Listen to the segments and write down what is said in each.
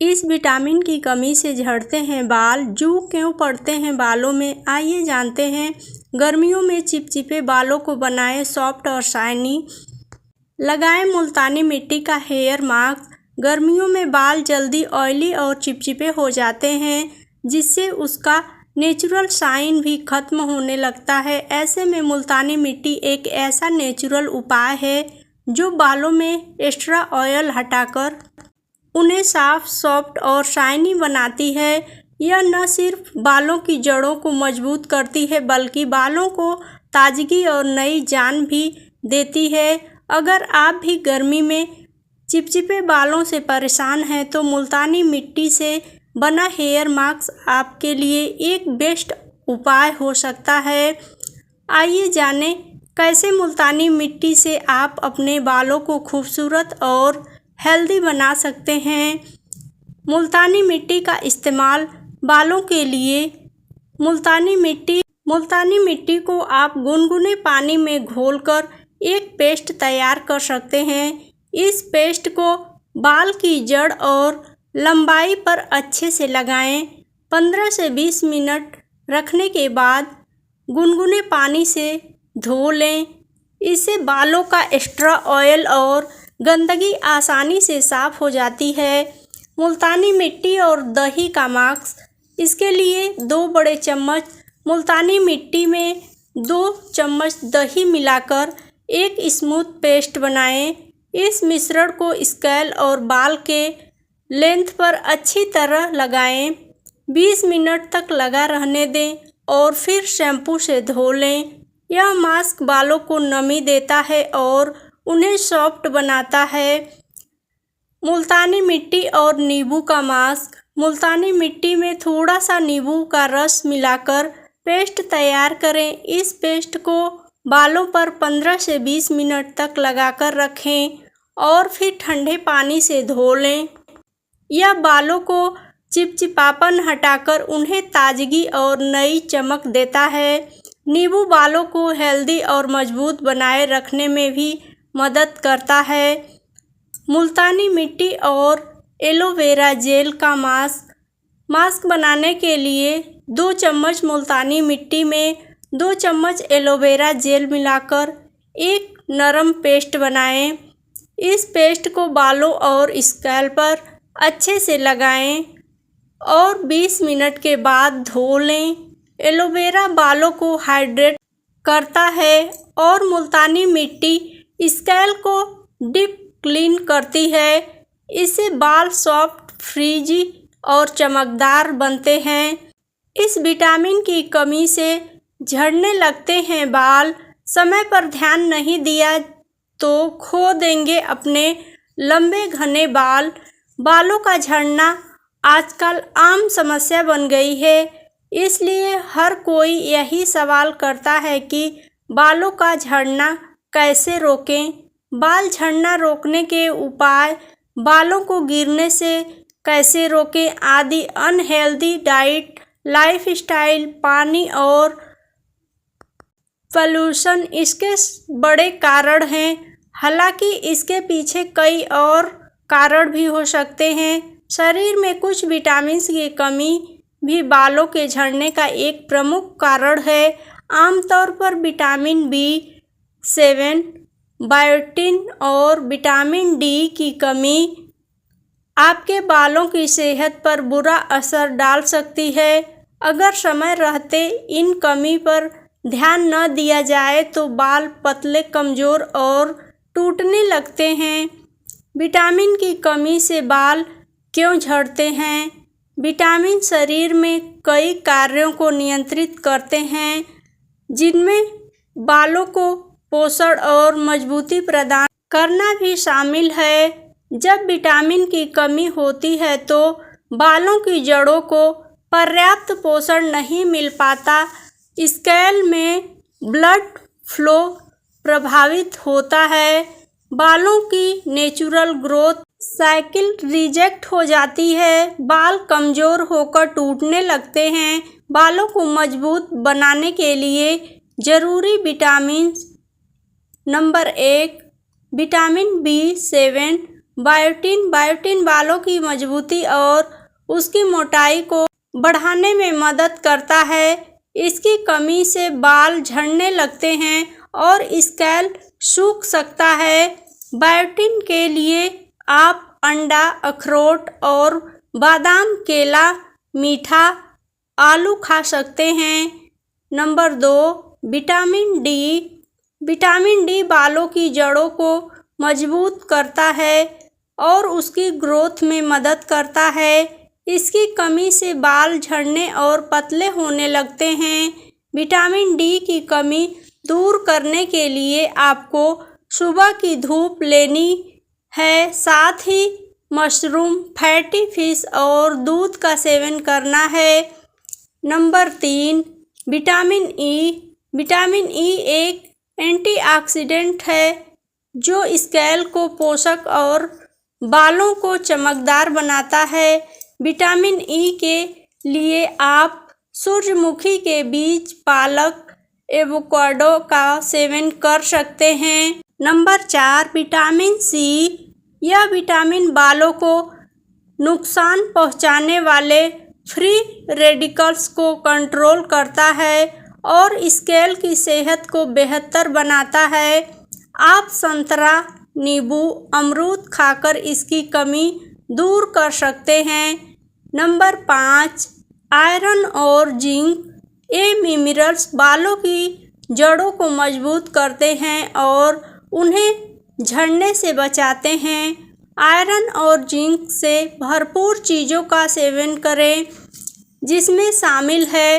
इस विटामिन की कमी से झड़ते हैं बाल। जू क्यों पड़ते हैं बालों में, आइए जानते हैं। गर्मियों में चिपचिपे बालों को बनाएं सॉफ्ट और शाइनी। लगाएं मुल्तानी मिट्टी का हेयर मास्क। गर्मियों में बाल जल्दी ऑयली और चिपचिपे हो जाते हैं, जिससे उसका नेचुरल शाइन भी खत्म होने लगता है। ऐसे में मुल्तानी मिट्टी एक ऐसा नेचुरल उपाय है जो बालों में एक्स्ट्रा ऑयल हटाकर उन्हें साफ, सॉफ्ट और शाइनी बनाती है। यह न सिर्फ बालों की जड़ों को मजबूत करती है, बल्कि बालों को ताजगी और नई जान भी देती है। अगर आप भी गर्मी में चिपचिपे बालों से परेशान हैं, तो मुल्तानी मिट्टी से बना हेयर मास्क आपके लिए एक बेस्ट उपाय हो सकता है। आइए जानें कैसे मुल्तानी मिट्टी से आप अपने बालों को खूबसूरत और हेल्दी बना सकते हैं। मुल्तानी मिट्टी का इस्तेमाल बालों के लिए। मुल्तानी मिट्टी को आप गुनगुने पानी में घोलकर एक पेस्ट तैयार कर सकते हैं। इस पेस्ट को बाल की जड़ और लंबाई पर अच्छे से लगाएं। 15 से 20 मिनट रखने के बाद गुनगुने पानी से धो लें। इससे बालों का एक्स्ट्रा ऑयल और गंदगी आसानी से साफ हो जाती है। मुल्तानी मिट्टी और दही का मास्क। इसके लिए 2 बड़े चम्मच मुल्तानी मिट्टी में 2 चम्मच दही मिलाकर एक स्मूथ पेस्ट बनाएं। इस मिश्रण को स्कैल और बाल के लेंथ पर अच्छी तरह लगाएं। 20 मिनट तक लगा रहने दें और फिर शैम्पू से धो लें। यह मास्क बालों को नमी देता है और उन्हें सॉफ्ट बनाता है। मुल्तानी मिट्टी और नींबू का मास्क। मुल्तानी मिट्टी में थोड़ा सा नींबू का रस मिलाकर पेस्ट तैयार करें। इस पेस्ट को बालों पर 15 से 20 मिनट तक लगाकर रखें और फिर ठंडे पानी से धो लें। यह बालों को चिपचिपापन हटाकर उन्हें ताजगी और नई चमक देता है। नींबू बालों को हेल्दी और मजबूत बनाए रखने में भी मदद करता है। मुल्तानी मिट्टी और एलोवेरा जेल का मास्क बनाने के लिए 2 चम्मच मुल्तानी मिट्टी में 2 चम्मच एलोवेरा जेल मिलाकर एक नरम पेस्ट बनाएं। इस पेस्ट को बालों और स्कैल्प पर अच्छे से लगाएं और 20 मिनट के बाद धो लें। एलोवेरा बालों को हाइड्रेट करता है और मुल्तानी मिट्टी स्कैल्प को डीप क्लीन करती है। इससे बाल सॉफ्ट, फ्रीजी और चमकदार बनते हैं। इस विटामिन की कमी से झड़ने लगते हैं बाल। समय पर ध्यान नहीं दिया तो खो देंगे अपने लंबे घने बाल। बालों का झड़ना आजकल आम समस्या बन गई है, इसलिए हर कोई यही सवाल करता है कि बालों का झड़ना कैसे रोकें। बाल झड़ना रोकने के उपाय, बालों को गिरने से कैसे रोकें आदि अनहेल्दी डाइट, लाइफस्टाइल, पानी और पोल्यूशन इसके बड़े कारण हैं। हालांकि इसके पीछे कई और कारण भी हो सकते हैं। शरीर में कुछ विटामिन की कमी भी बालों के झड़ने का एक प्रमुख कारण है। आमतौर पर विटामिन B7, बायोटिन और विटामिन डी की कमी आपके बालों की सेहत पर बुरा असर डाल सकती है। अगर समय रहते इन कमी पर ध्यान न दिया जाए तो बाल पतले, कमज़ोर और टूटने लगते हैं। विटामिन की कमी से बाल क्यों झड़ते हैं? विटामिन शरीर में कई कार्यों को नियंत्रित करते हैं, जिनमें बालों को पोषण और मजबूती प्रदान करना भी शामिल है। जब विटामिन की कमी होती है तो बालों की जड़ों को पर्याप्त पोषण नहीं मिल पाता। स्कैल्प में ब्लड फ्लो प्रभावित होता है। बालों की नेचुरल ग्रोथ साइकिल रिजेक्ट हो जाती है। बाल कमज़ोर होकर टूटने लगते हैं। बालों को मजबूत बनाने के लिए ज़रूरी vitamin number 1 vitamin B7 biotin. Biotin बालों की मजबूती और उसकी मोटाई को बढ़ाने में मदद करता है। इसकी कमी से बाल झड़ने लगते हैं और स्कैल्प सूख सकता है। बायोटिन के लिए आप अंडा, अखरोट और बादाम, केला, मीठा आलू खा सकते हैं। Number 2, vitamin D. Vitamin D बालों की जड़ों को मजबूत करता है और उसकी ग्रोथ में मदद करता है। इसकी कमी से बाल झड़ने और पतले होने लगते हैं। विटामिन डी की कमी दूर करने के लिए आपको सुबह की धूप लेनी है, साथ ही मशरूम, फैटी फिश और दूध का सेवन करना है। Number 3, vitamin E. Vitamin E एक एंटीऑक्सीडेंट है जो स्कैल्प को पोषक और बालों को चमकदार बनाता है। विटामिन ई के लिए आप सूरजमुखी के बीज, पालक, एवोकाडो का सेवन कर सकते हैं। Number 4, vitamin C. यह विटामिन बालों को नुकसान पहुंचाने वाले फ्री रेडिकल्स को कंट्रोल करता है और स्कैल्प की सेहत को बेहतर बनाता है। आप संतरा, नींबू, अमरूद खाकर इसकी कमी दूर कर सकते हैं। नंबर 5, आयरन और जिंक। ये मिनरल्स बालों की जड़ों को मजबूत करते हैं और उन्हें झड़ने से बचाते हैं। आयरन और जिंक से भरपूर चीज़ों का सेवन करें, जिसमें शामिल है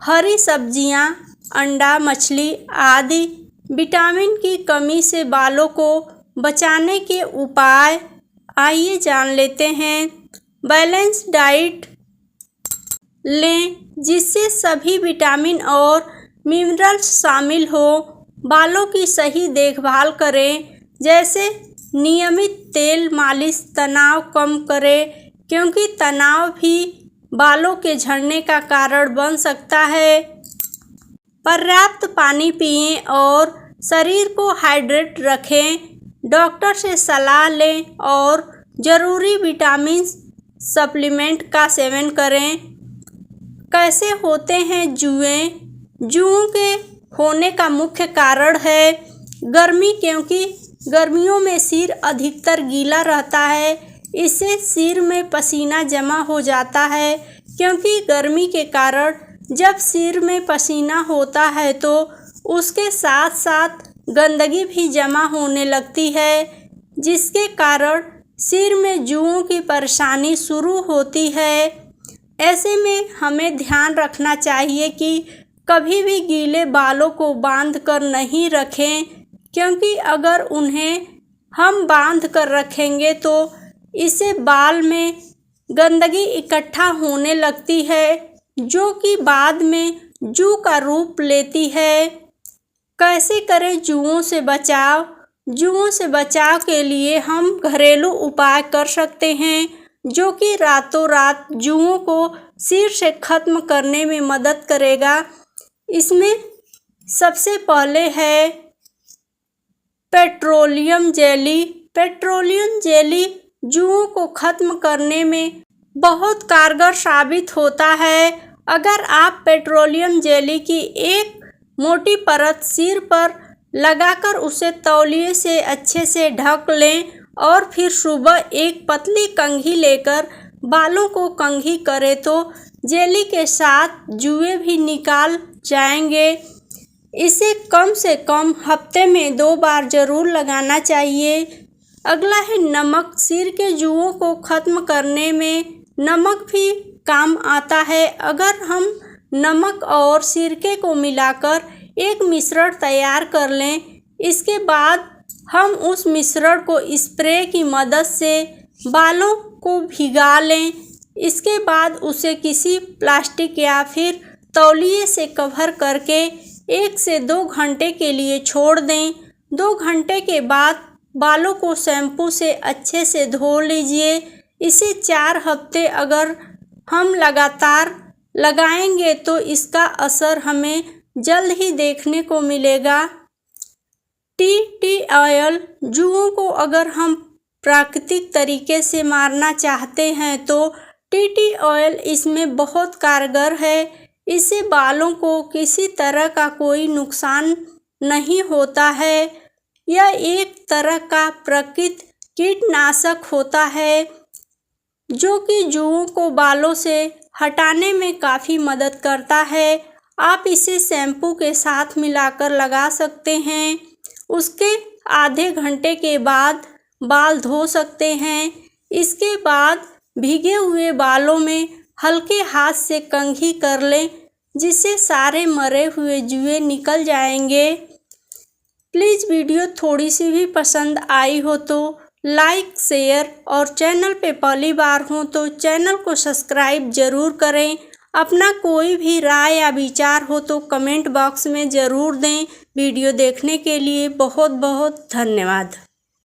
हरी सब्जियां, अंडा, मछली आदि। विटामिन की कमी से बालों को बचाने के उपाय आइए जान लेते हैं। बैलेंस डाइट लें जिससे सभी विटामिन और मिनरल्स शामिल हो। बालों की सही देखभाल करें, जैसे नियमित तेल मालिश तनाव कम करे, क्योंकि तनाव भी बालों के झड़ने का कारण बन सकता है। पर्याप्त पानी पिएं और शरीर को हाइड्रेट रखें। डॉक्टर से सलाह लें और ज़रूरी विटामिन सप्लीमेंट का सेवन करें। कैसे होते हैं जुएं? जुओं के होने का मुख्य कारण है गर्मी, क्योंकि गर्मियों में सिर अधिकतर गीला रहता है। इससे सिर में पसीना जमा हो जाता है, क्योंकि गर्मी के कारण जब सिर में पसीना होता है तो उसके साथ साथ गंदगी भी जमा होने लगती है, जिसके कारण सिर में जुओं की परेशानी शुरू होती है। ऐसे में हमें ध्यान रखना चाहिए कि कभी भी गीले बालों को बांध कर नहीं रखें, क्योंकि अगर उन्हें हम बांध कर रखेंगे तो इससे बाल में गंदगी इकट्ठा होने लगती है, जो कि बाद में जू का रूप लेती है। कैसे करें जुओं से बचाव? जुओं से बचाव के लिए हम घरेलू उपाय कर सकते हैं, जो कि रातों रात जुओं को सिर से खत्म करने में मदद करेगा। इसमें सबसे पहले है पेट्रोलियम जेली। पेट्रोलियम जेली जुओं को खत्म करने में बहुत कारगर साबित होता है। अगर आप पेट्रोलियम जेली की एक मोटी परत सिर पर लगाकर उसे तौलिए से अच्छे से ढक लें और फिर सुबह एक पतली कंघी लेकर बालों को कंघी करें तो जेली के साथ जुएं भी निकाल जाएंगे। इसे कम से कम हफ्ते में 2 बार जरूर लगाना चाहिए। अगला है नमक। सिर के जुओं को खत्म करने में नमक भी काम आता है। अगर हम नमक और सिरके को मिलाकर एक मिश्रण तैयार कर लें, इसके बाद हम उस मिश्रण को स्प्रे की मदद से बालों को भिगा लें। इसके बाद उसे किसी प्लास्टिक या फिर तौलिए से कवर करके 1 से 2 घंटे के लिए छोड़ दें। 2 घंटे के बाद बालों को शैम्पू से अच्छे से धो लीजिए। इसे 4 हफ्ते अगर हम लगातार लगाएंगे तो इसका असर हमें जल्द ही देखने को मिलेगा। T oil. जुओं को अगर हम प्राकृतिक तरीके से मारना चाहते हैं तो टी टी ऑयल इसमें बहुत कारगर है। इससे बालों को किसी तरह का कोई नुकसान नहीं होता है। यह एक तरह का प्राकृतिक कीटनाशक होता है जो कि जूओं को बालों से हटाने में काफ़ी मदद करता है। आप इसे शैम्पू के साथ मिलाकर लगा सकते हैं। उसके आधे घंटे के बाद बाल धो सकते हैं। इसके बाद भीगे हुए बालों में हल्के हाथ से कंघी कर लें, जिससे सारे मरे हुए जुए निकल जाएंगे। प्लीज़ वीडियो थोड़ी सी भी पसंद आई हो तो लाइक, शेयर और चैनल पे पहली बार हो तो चैनल को सब्सक्राइब ज़रूर करें। अपना कोई भी राय या विचार हो तो कमेंट बॉक्स में ज़रूर दें। वीडियो देखने के लिए बहुत बहुत धन्यवाद।